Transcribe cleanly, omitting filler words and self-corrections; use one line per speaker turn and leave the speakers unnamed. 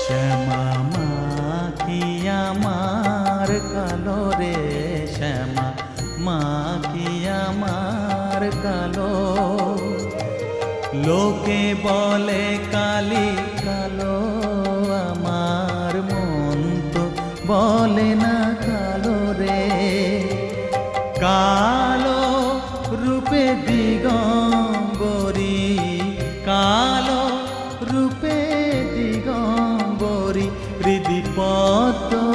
শ্যামা মা কি আমার কালো রে, শ্যামা মা কি আমার কালো। লোকে বলে কালি কালো, আমার মন তো বলে না কালো রে। কালো রূপে দিগম্বরী, কালো রূপে দিগম্বরী, হৃদি পদ্ম